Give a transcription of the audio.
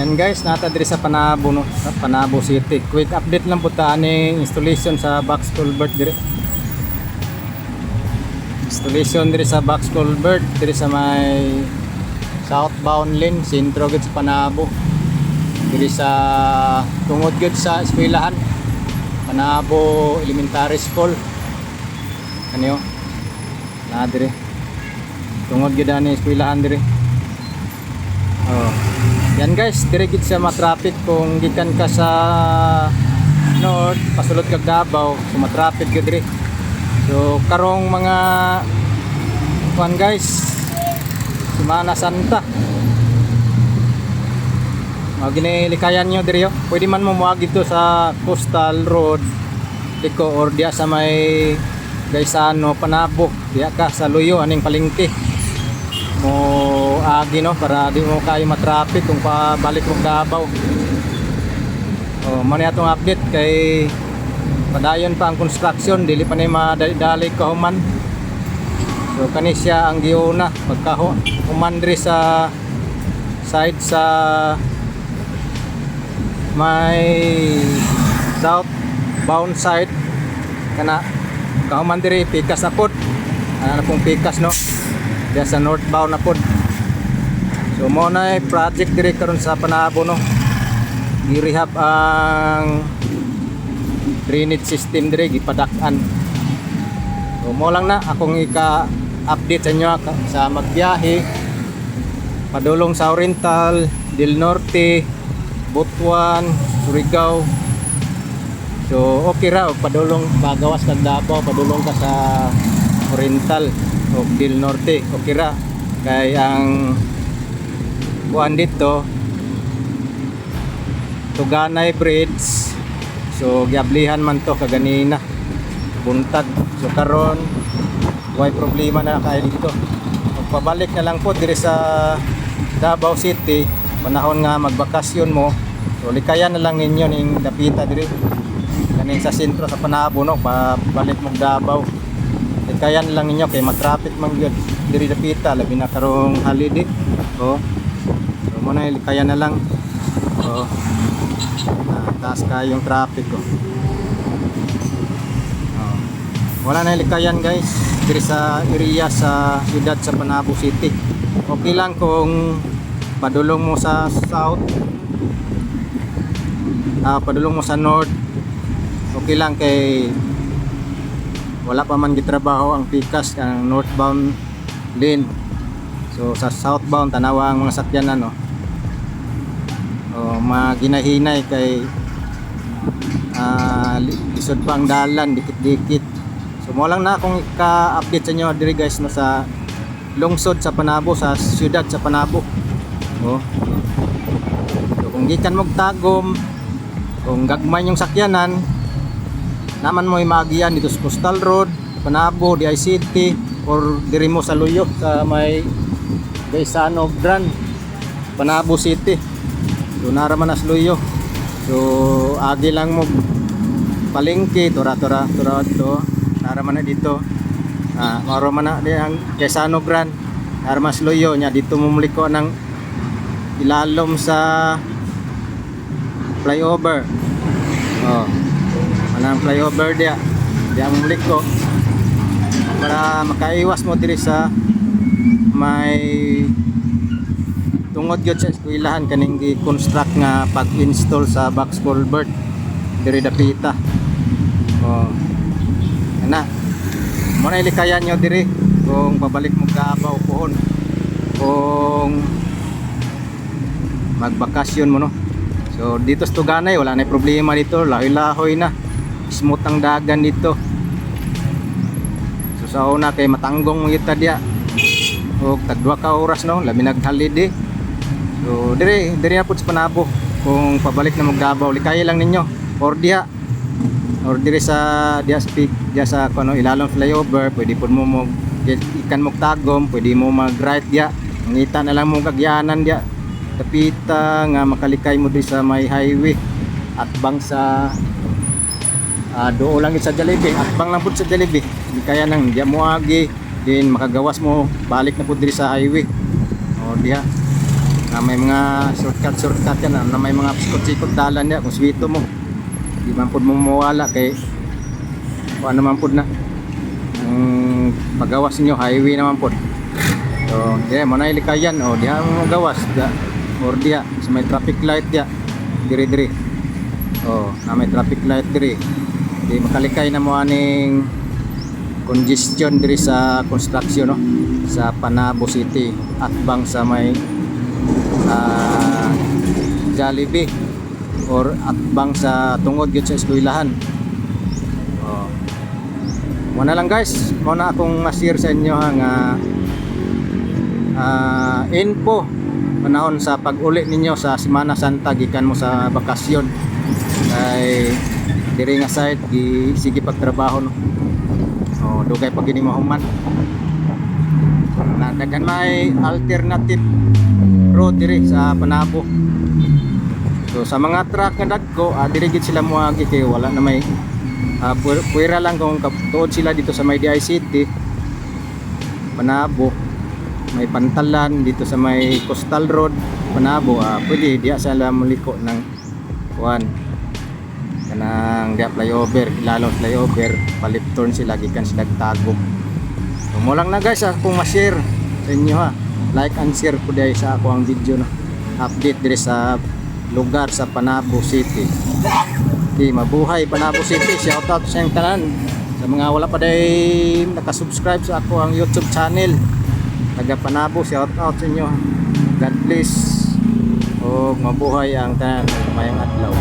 Yan guys, nata diri sa Panabo no, sa Panabo City. Quick update lang po ta ani installation sa box culvert diri. Installation diri sa box culvert diri sa may southbound lane, sentro gid sa Panabo. Diri sa tungod gid sa eskwelahan Panabo Elementary School. Ano na diri. Tungod gid ani eskwelahan diri. Oh. Yan guys, dire gid sa ma-traffic kung gikan ka sa north, pasulod kag Davao, so ma-traffic gid dire. So karong mga kuan guys, Semana Santa. Ginilikayan nyo dire yo. Pwede man mo moagi dito sa Coastal Road, diko or diya sa may Gaisano, Panabo, diya ka sa Luyo aning palengke. Mo agi no para di mo kayo matraffic kung pabalik mo Davao. Mani atong update kay padayon pa ang construction, dili pa ni madali kahuman. So kani siya ang giuna pagkahuman diri sa side sa may southbound side kana kahuman diri pikas na pod. Ano pong pikas no? Diya sa northbound na pod. So mo na project dire karon sa Panabo no. Gi-rehab ang drainage system dire gipadak-an. So mo lang na akong ika-update sa inyo sa magbiyahe padulong sa Oriental, Del Norte, Butuan, Surigao. So okay ra og padulong pagawas kag Davao, padulong ka sa Oriental o Del Norte, okay ra kay ang buwan dito Tuganay Bridge, so giablihan man to kaganina buntag, so karon way problema na kay dito. Pabalik na lang po dire sa Davao City panahon nga magbakasyon mo, so likayan na lang ninyo ning dapita dire kaning sa sentro sa Panabo no, pabalik mo Davao. Kaya lang ninyo kay matraffic man gyud diri dapita labi na karong holiday. So mo na kaya na lang. Taas kayong traffic ko. Wala na likayan guys diri sa area sa siyudad sa Panabo City. Okay lang kung padulong mo sa south, padulong mo sa north. Okay lang kay wala pa man gitrabaho ang pikas ang northbound lane. So sa southbound tanawa ang mga sakyanan no. Maginahinay kay lisod pa ang dalan dikit-dikit. So mo lang na akong ika-update sa inyo diri guys no sa lungsod sa Panabo, sa siyudad sa Panabo. So kung gikan mo Tagum, kung gagmay yung sakyanan naman mo imagiyan dito sa Coastal Road, Panabo, DICT or diri mo sa Luyo sa may Gaisano Grand, Panabo City. So naraman as Luyo. So agi lang mo palengke tora to naraman na dito. Maro man na di ang Gaisano Grand, naraman as Luyo nya dito mo muliko ng ilalom sa flyover. Anang flyover dia ang muliko para makaiwas mo diri sa may tungod gyud sa eskwelahan kaning gi-construct nga pag-install sa box culvert diri dapita. Ana mo na ilikayan nyo diri kung pabalik mo Davao pohon kung magbakasyon mo no. So dito sa Tuganay wala na problema dito, lahoy-lahoy na, smooth ang dagan dito. So sa una kay matanggong mo kita diya og tag 2 ka oras no, labi nag-holiday. So dire na pud sa Panabo kung pabalik na mo Davao likay lang ninyo or diha or dire sa diya sa kuno ilalong flyover, pwede pud mo ikan mo Tagum, pwede mo mag-right diya, ngita na lang mo kagyanan diya dapita nga makalikay mo di sa may highway at bang sa doon lang sa Jollibee, at bang lang po sa Jollibee di kaya nang diya mo agi din makagawas mo balik na po diri sa highway o diya na may mga shortcut yan, na may mga sikot-sikot dalan niya kung swito mo. Di man po mo mawala kay kung ano man po na ang pagawas nyo, highway naman po. So, yeah, manay likayan o diha mo gawas da or diha sa may traffic light diha diri. Oh, na may traffic light diri. Di makalikay na mo aning congestion diri sa construction no sa Panabo City at bang sa may Jollibee or at bang sa tungod gyud sa eskwelahan. Oh. Muna lang guys, muna akong ma-share sa inyo nga info panahon sa pag-uli ninyo sa Semana Santa gikan mo sa bakasyon. Kay diri nga side sige pagtrabaho no. Oh, dugay pag gini mahuman. Na daghan may alternative road diri sa Panabo. So sa mga truck nga dagko, diri gid sila moagi kay wala na may puwera lang kung tuod sila dito sa may DI City Panabo. May pantalan dito sa may Coastal Road Panabo, pwede diya sila muliko ng kuan kanang diya flyover, lalo flyover palip turn sila gikan sila Tagum. So mo lang na guys kung ma-share sa inyo ha, like and share po dahil sa ako ang video no, update diri sa lugar sa Panabo City. Di mabuhay Panabo City, shout out sa inyong tanan. Sa mga wala pa dahil nakasubscribe sa ako ang YouTube channel taga Panabo, shout out sa inyo. God bless o mabuhay ang tanan mayang adlaw.